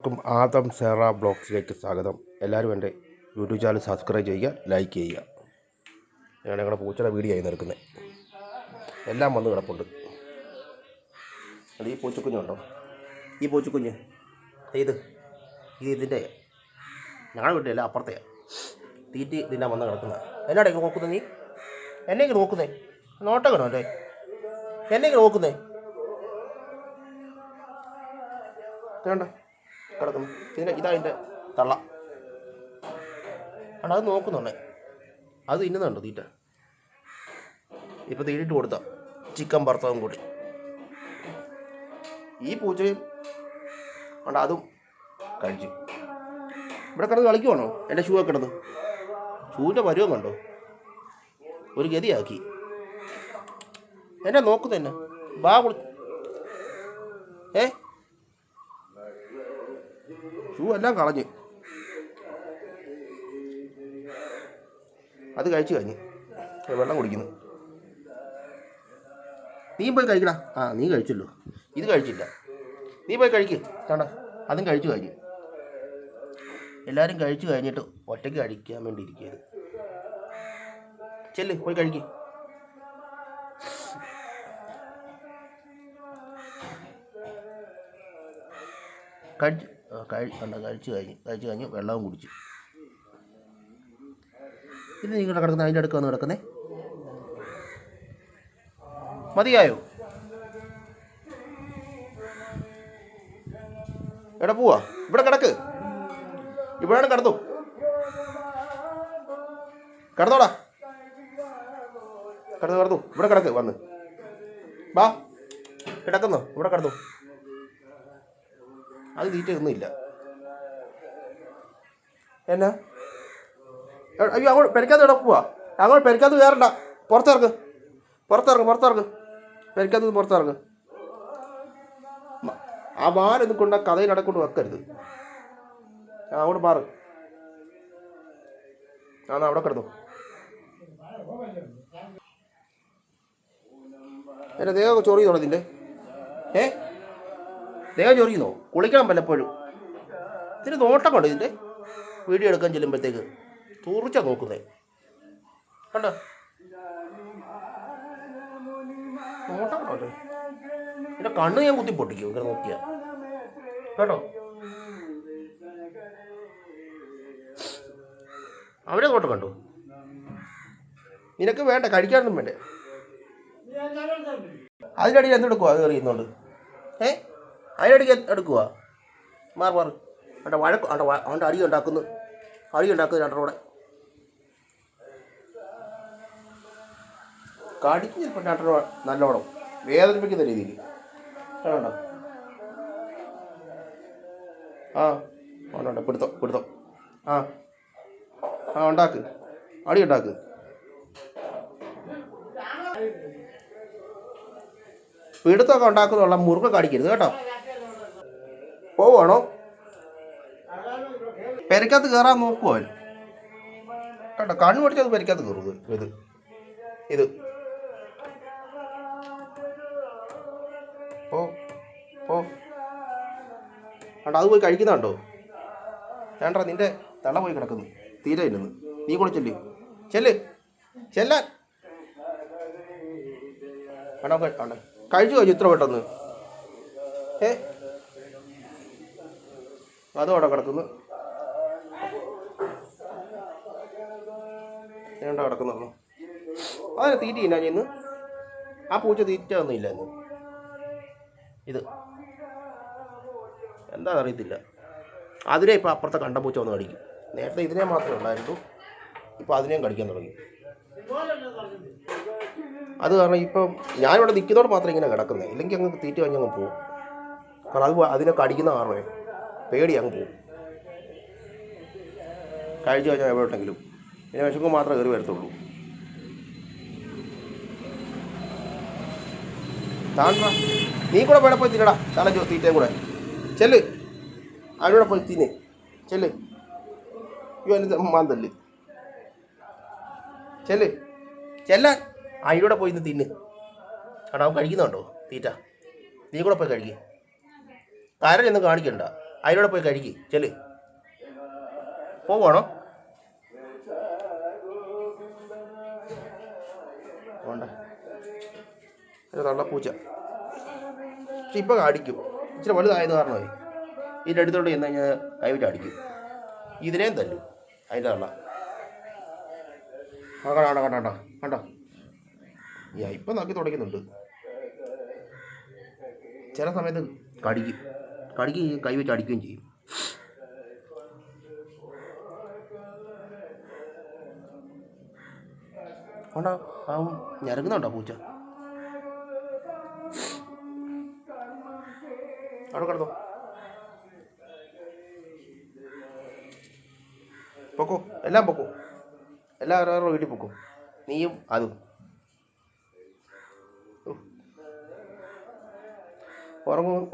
ആദം സെറ ബ്ലോഗ്സിലേക്ക് സ്വാഗതം. എല്ലാവരും എൻ്റെ യൂട്യൂബ് ചാനൽ സബ്സ്ക്രൈബ് ചെയ്യുക, ലൈക്ക് ചെയ്യുക. ഞാൻ ഞങ്ങളുടെ പൂച്ചയുടെ വീഡിയോ ആയി നിൽക്കുന്നത്. എല്ലാം വന്ന് കിടപ്പുണ്ട്. അത് ഈ പൂച്ചക്കുഞ്ഞുണ്ടോ? ഈ പൂച്ചക്കുഞ്ഞ് ഇതിൻ്റെ ഞങ്ങളുടെ വീട്ടിലല്ല, അപ്പുറത്തെ തീറ്റി ഇതിൻ്റെ വന്ന് കിടക്കുന്നത്. എന്നാടേ നോക്കുന്നത്? നീ എന്നെങ്കിൽ നോക്കുന്നേ? നോട്ടകണോ അല്ലേ എന്നെങ്കിൽ നോക്കുന്നേ? വേണ്ട കിടക്കുന്നു. ഇതതിൻ്റെ തള്ള ആണ്. അത് നോക്കുന്നുണ്ടേ, അത് തിന്നുന്നുണ്ട് തീറ്റ. ഇപ്പം തീറ്റിട്ട് കൊടുത്ത ചിക്കൻ ഭർത്താവും കൂടി. ഈ പൂച്ചയും ഉണ്ട്, അതും കഴിച്ചു. ഇവിടെ കിടന്ന് കളിക്കുവാണോ? എൻ്റെ ഷൂ ഒക്കെ കിടന്ന് ഷൂവിൻ്റെ പരുവം കണ്ടോ? ഒരു ഗതിയാക്കി. എന്നെ നോക്കുന്നു. എന്നെ ബാ ഷൂ എല്ലാം കളഞ്ഞ് അത് കഴിച്ചു കഴിഞ്ഞ് വെള്ളം കുടിക്കുന്നു. നീ പോയി കഴിക്കടാ. നീ കഴിച്ചല്ലോ, ഇത് കഴിച്ചില്ല. നീ പോയി കഴിക്ക്. വേണ്ട, അതും കഴിച്ചു കഴിഞ്ഞു. എല്ലാവരും കഴിച്ചു കഴിഞ്ഞിട്ട് ഒറ്റയ്ക്ക് കഴിക്കാൻ വേണ്ടി ഇരിക്കുകയാണ്. ചെല്ല്, പോയി കഴിക്ക്. കഴിച്ചു കഴിഞ്ഞ് വെള്ളവും കുടിച്ചു. ഇത് നിങ്ങൾ കിടക്കുന്നത് അതിൻ്റെ അടുക്ക് വന്ന് കിടക്കുന്നേ. മതിയായോ? എവിടെ പോവാ? ഇവിടെ കിടക്ക്. ഇവിടെയാണ് കിടന്നു. കിടന്നോടാ, കിടന്നു. ഇവിടെ കിടക്ക്. വന്ന് ബാ, കിടക്കുന്നു. ഇവിടെ കിടന്നു. അത് തീറ്റ ഒന്നുമില്ല. എന്നാ? അയ്യോ, അങ്ങോട്ട് പെരക്കാത്ത ഇവിടെ പോവാ. അങ്ങോട്ട് പെരക്കാത്ത കയറണ്ട. പുറത്തിറങ്ങ്. പെരക്കാത്ത. ആ മാരൊന്നും കൊണ്ട് കഥയിലടക്കൊണ്ട് വെക്കരുത്. അങ്ങോട്ട് മാറ്. അവിടെ കിടന്നു. എന്നെ ദേഹമൊക്കെ ചൊറിയുന്നോ ഇതിൻ്റെ? ദേഹം ചൊറിയുന്നോ? കുളിക്കണം പലപ്പോഴും. ഇതിന് നോട്ടം കണ്ടോ? ഇതിൻ്റെ വീഡിയോ എടുക്കാൻ ചെല്ലുമ്പോഴത്തേക്ക് തുറിച്ചാ നോക്കുന്നേ. കണ്ടോ നോട്ടം കണ്ടോ? എൻ്റെ കണ്ണ് ഞാൻ കുത്തി പൊട്ടിക്കും ഇങ്ങനെ നോക്കിയാ. കേട്ടോ, അവരെ നോട്ടം കണ്ടോ? നിനക്ക് വേണ്ട, കഴിക്കാനൊന്നും വേണ്ടേ? അതിനടിയിൽ എന്തെടുക്കുവാ? അത് എറിയുന്നുണ്ട്. അതിനടിക്ക് എടുക്കുക. മാറ്. അവൻ്റെ വഴക്ക് അവൻ്റെ അടി ഉണ്ടാക്കുന്നു രണ്ടോടെ കടിക്കും. ചിലപ്പോൾ രണ്ടോ നല്ലോണം വേദനിപ്പിക്കുന്ന രീതിയിൽ. കണ്ടോ? ഉണ്ട്. പിടുത്തം. ഉണ്ടാക്ക്. അടി ഉണ്ടാക്ക്. പിടുത്തമൊക്കെ ഉണ്ടാക്കുന്നുള്ള മുറുകെ കാണിക്കരുത് കേട്ടോ. പോവാണോ? പെരക്കകത്ത് കയറാൻ നോക്കുവോ അവൻ? കേട്ടോ, കണ്ണു പിടിച്ചത് പെരക്കകത്ത് കയറുന്നത്. ഇത് കണ്ടോ? അത് പോയി കഴിക്കുന്നുണ്ടോ? വേണ്ട, നിന്റെ തള്ള പോയി കിടക്കുന്നു. തീരെ ഇല്ലെന്ന്. നീ കൂടെ ചെല്ലാൻ. കണ്ടോ, കഴിച്ചു ഇത്ര പെട്ടെന്ന്. അതും അവിടെ കിടക്കുന്നു. രണ്ടോ കിടക്കുന്നുള്ളൂ. അതിന് തീറ്റ ഇല്ല ഇന്ന്. ആ പൂച്ച തീറ്റ ഒന്നും ഇല്ല ഇന്ന്. ഇത് എന്താണെന്ന് അറിയത്തില്ല. അതിനെ ഇപ്പം അപ്പുറത്തെ കണ്ട പൂച്ച വന്ന് കടിക്കും. നേരത്തെ ഇതിനെ മാത്രമേ ഉണ്ടായിരുന്നു, ഇപ്പം അതിനെയും കടിക്കാൻ തുടങ്ങി. അത് കാരണം ഇപ്പം ഞാനിവിടെ നിൽക്കുന്നതോട് മാത്രമേ ഇങ്ങനെ കിടക്കുന്നത്. ഇല്ലെങ്കിൽ അങ്ങ് തീറ്റ കഴിഞ്ഞങ്ങ് പോകും. കാരണം അത് അതിനെ കടിക്കുന്ന കാരണമേ പേടി അങ്ങ് പോകും. കഴിച്ചു കഴിഞ്ഞാൽ എവിടെയെങ്കിലും പിന്നെ വിശക്കുമ്പോൾ മാത്രമേ കയറി വരത്തുള്ളൂ. താണ്ടാ, നീ കൂടെ വേണം പോയി തിന്നടാ. തലച്ചോ തീറ്റയും കൂടെ. ചെല്ല്, അതിലൂടെ പോയി തിന്നെ. എൻ്റെ മാന്തല്ല്. ചെല്ലാൻ. അതിലൂടെ പോയി ഇന്ന് തിന്ന്. കാരണം അവൻ കഴിക്കുന്നുണ്ടോ തീറ്റ? നീ കൂടെ പോയി കഴിക്കുക. കരഞ്ഞൊന്നും കാണിക്കണ്ട. അതിലൂടെ പോയി കഴിക്ക് ചെല്. പോവാണോ? വേണ്ട, തള്ളപ്പൂച്ച. പക്ഷെ ഇപ്പം അടിക്കും, ഇച്ചിരി വലുതായത് കാരണമേ ഇതിൻ്റെ അടുത്തോട്ട് ചെന്ന് കഴിഞ്ഞാൽ കൈവിട്ട് അടിക്കും. ഇതിനേം തല്ലും അതിൻ്റെ തള്ള. കണ്ടോ കണ്ടോ കണ്ടോ കണ്ടോ, ഇപ്പം നോക്കി തുടയ്ക്കുന്നുണ്ട്. ചില സമയത്ത് കടിക്കുകയും കൈ വെച്ച് അടിക്കുകയും ചെയ്യും. കണ്ടോ ഞരങ്ങുന്നുണ്ടോ പൂച്ച? അവിടെ കിടന്നോ, പൊക്കോ, എല്ലാം പൊക്കോ, എല്ലാവരും വീട്ടിൽ പൊക്കോ, നീയും അതും.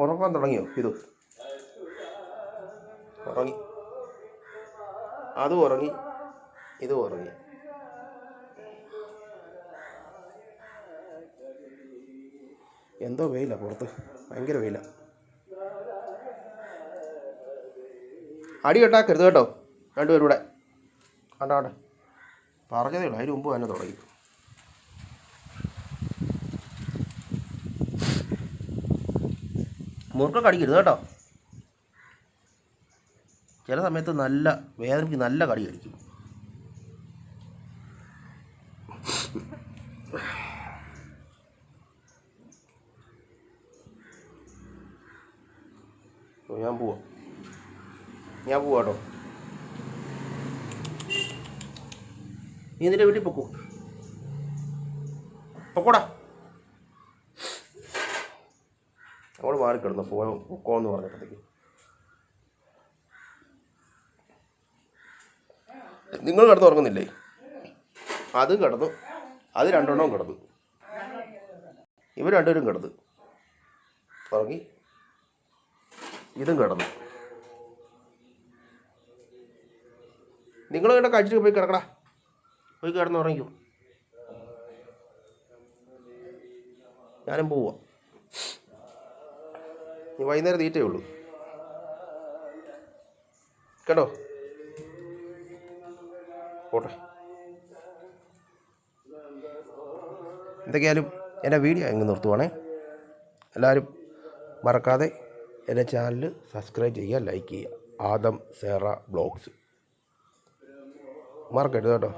ഉറങ്ങാൻ തുടങ്ങിയോ? ഉറങ്ങി, അതും ഉറങ്ങി, ഇതും ഉറങ്ങി. എന്തോ വെയില പുറത്ത്, ഭയങ്കര വെയില. അടി കെട്ടാക്കരുത് കേട്ടോ രണ്ടുപേരും കൂടെ. കണ്ടാട്ടെ, പറഞ്ഞതേ ഉള്ളൂ, അതിന് മുമ്പ് തന്നെ തുടങ്ങി. മുറുക്കൊക്കെ അടിക്കരുത് കേട്ടോ. ചില സമയത്ത് നല്ല വേദനയ്ക്ക് നല്ല കടി അടിക്കും. ഞാൻ പോവാം കേട്ടോ. നീ നിന്റെ വീട്ടിൽ പൊക്കോടാ. അവള് മാറിക്കിടന്നു പൊക്കോന്ന് പറഞ്ഞപ്പോഴത്തേക്ക് നിങ്ങൾ കിടന്ന് ഉറങ്ങുന്നില്ലേ? അതും കിടന്നു, അത് രണ്ടെണ്ണവും കിടന്നു, ഇവർ രണ്ടുപേരും കിടന്നു ഉറങ്ങി, ഇതും കിടന്നു. നിങ്ങൾ ഇവിടെ കഴിച്ചിട്ട് പോയി കിടക്കടാ, പോയി കിടന്ന് ഉറങ്ങിക്കോ. ഞാനും പോവാ. നീ വൈകുന്നേരം തീറ്റേ ഉള്ളൂ കേട്ടോ. പോട്ടെ. എന്തൊക്കെയായാലും എൻ്റെ വീഡിയോ അങ്ങ് നിർത്തുവാണേ. എല്ലാവരും മറക്കാതെ എൻ്റെ ചാനൽ സബ്സ്ക്രൈബ് ചെയ്യുക, ലൈക്ക് ചെയ്യുക. ആദം സേറ ബ്ലോഗ്സ് മറക്കരുത് കേട്ടോ.